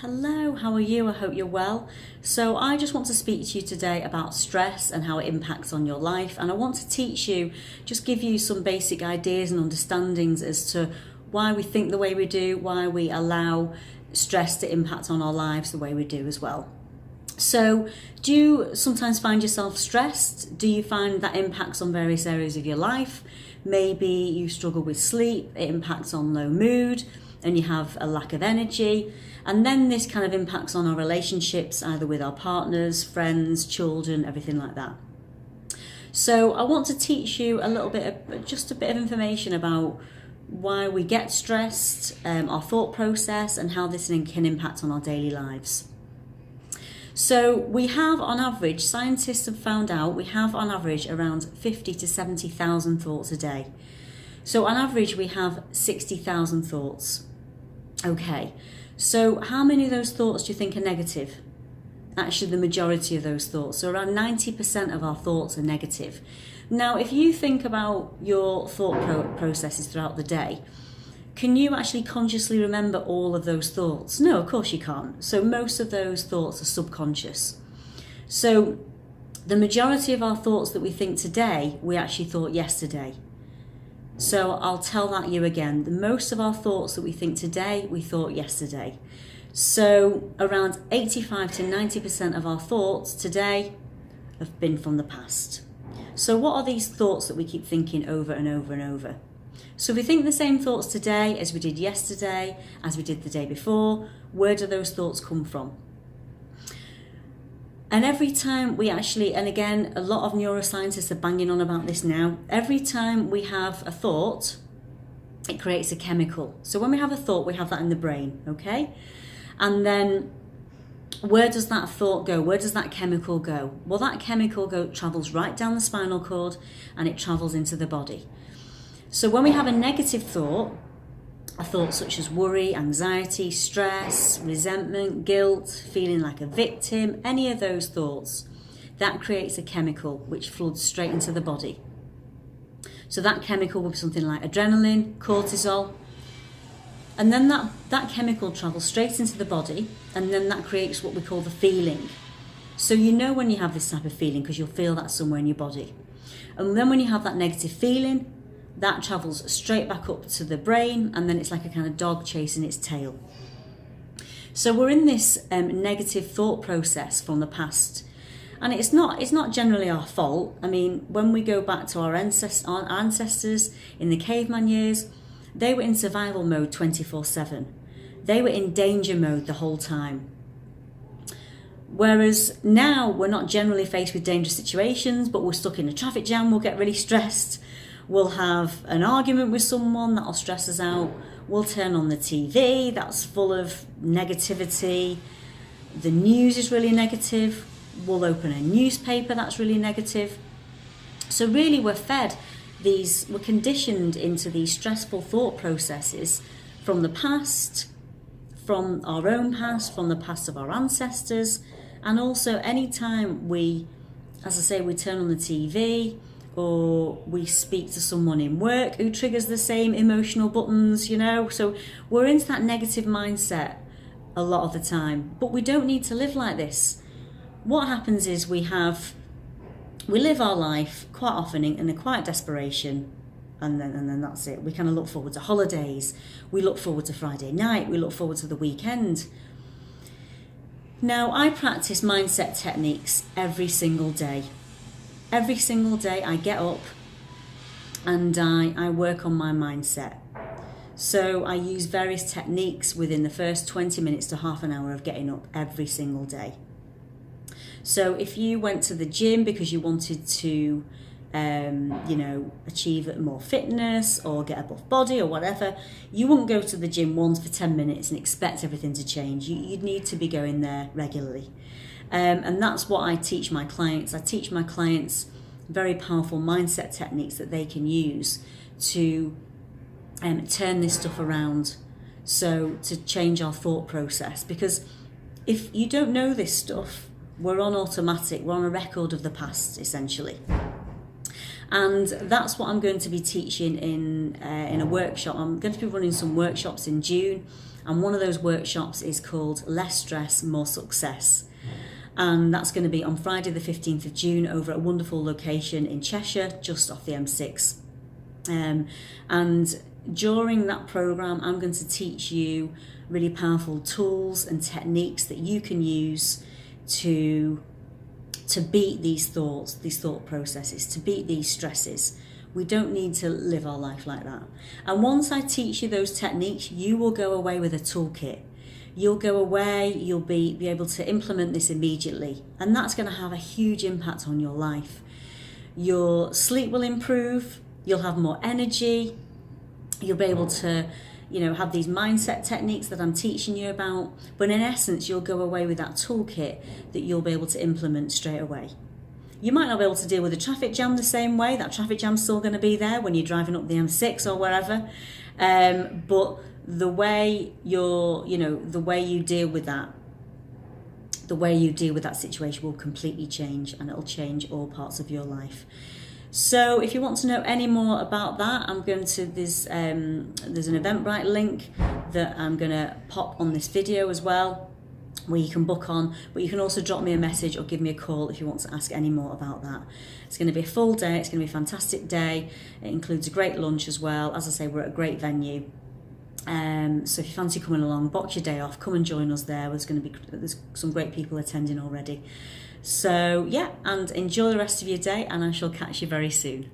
Hello, how are you? I hope you're well. So I just want to speak to you today about stress and how it impacts on your life, and I want to teach you, just give you some basic ideas and understandings as to why we think the way we do, why we allow stress to impact on our lives the way we do as well. So do you sometimes find yourself stressed? Do you find that impacts on various areas of your life? Maybe you struggle with sleep, it impacts on low mood, and you have a lack of energy. And then this kind of impacts on our relationships, either with our partners, friends, children, everything like that. So I want to teach you a little bit of, just a bit of information about why we get stressed, our thought process, and how this can impact on our daily lives. So we have, on average, scientists have found out, we have on average around 50 to 70,000 thoughts a day. So on average, we have 60,000 thoughts. Okay, so how many of those thoughts do you think are negative? Actually, the majority of those thoughts. So around 90% of our thoughts are negative. Now, if you think about your thought processes throughout the day, can you actually consciously remember all of those thoughts? No, of course you can't. So most of those thoughts are subconscious. So the majority of our thoughts that we think today, we actually thought yesterday. So I'll tell that you again. The most of our thoughts that we think today, we thought yesterday. So around 85 to 90% of our thoughts today have been from the past. So what are these thoughts that we keep thinking over and over and over? So if we think the same thoughts today as we did yesterday, as we did the day before, where do those thoughts come from? And every time we actually, and again, a lot of neuroscientists are banging on about this now, every time we have a thought, it creates a chemical. So when we have a thought, we have that in the brain, okay? And then where does that thought go? Where does that chemical go? Well, that chemical travels right down the spinal cord and it travels into the body. So when we have a negative thought, a thought such as worry, anxiety, stress, resentment, guilt, feeling like a victim, any of those thoughts, that creates a chemical which floods straight into the body. So that chemical will be something like adrenaline, cortisol, and then that chemical travels straight into the body, and then that creates what we call the feeling. So you know when you have this type of feeling because you'll feel that somewhere in your body. And then when you have that negative feeling, that travels straight back up to the brain, and then it's like a kind of dog chasing its tail. So we're in this negative thought process from the past, and it's not generally our fault. I mean, when we go back to our ancestors in the caveman years, they were in survival mode 24/7. They were in danger mode the whole time. Whereas now we're not generally faced with dangerous situations, but we're stuck in a traffic jam, we'll get really stressed. We'll have an argument with someone that'll stress us out. We'll turn on the TV, that's full of negativity. The news is really negative. We'll open a newspaper, that's really negative. So really we're conditioned into these stressful thought processes from the past, from our own past, from the past of our ancestors, and also any time we, as I say, we turn on the TV, or we speak to someone in work who triggers the same emotional buttons, you know. So we're into that negative mindset a lot of the time. But we don't need to live like this. What happens is we live our life quite often in a quiet desperation, and then that's it. We kind of look forward to holidays. We look forward to Friday night. We look forward to the weekend. Now, I practice mindset techniques every single day. Every single day I get up and I work on my mindset. So I use various techniques within the first 20 minutes to half an hour of getting up every single day. So if you went to the gym because you wanted to achieve more fitness or get a buff body or whatever, you wouldn't go to the gym once for 10 minutes and expect everything to change. You'd need to be going there regularly. And that's what I teach my clients. I teach my clients very powerful mindset techniques that they can use to turn this stuff around, so to change our thought process. Because if you don't know this stuff, we're on automatic, we're on a record of the past, essentially. And that's what I'm going to be teaching in a workshop. I'm going to be running some workshops in June, and one of those workshops is called Less Stress, More Success. And that's going to be on Friday the 15th of June over at a wonderful location in Cheshire, just off the M6. And during that programme, I'm going to teach you really powerful tools and techniques that you can use to beat these thought processes, to beat these stresses. We don't need to live our life like that. And once I teach you those techniques, you will go away with a toolkit. You'll go away, you'll be able to implement this immediately. And that's going to have a huge impact on your life. Your sleep will improve, you'll have more energy, you'll be able to have these mindset techniques that I'm teaching you about. But in essence, you'll go away with that toolkit that you'll be able to implement straight away. You might not be able to deal with a traffic jam the same way. That traffic jam's still going to be there when you're driving up the M6 or wherever. But the way the way you deal with that situation will completely change, and it'll change all parts of your life. So if you want to know any more about that, I'm going to there's an Eventbrite link that I'm going to pop on this video as well, where you can book on, but you can also drop me a message or give me a call if you want to ask any more about that. It's going to be a full day, it's going to be a fantastic day. It includes a great lunch as well. As I say, we're at a great venue. So if you fancy coming along, box your day off, come and join us there. There's some great people attending already. So yeah, and enjoy the rest of your day, and I shall catch you very soon.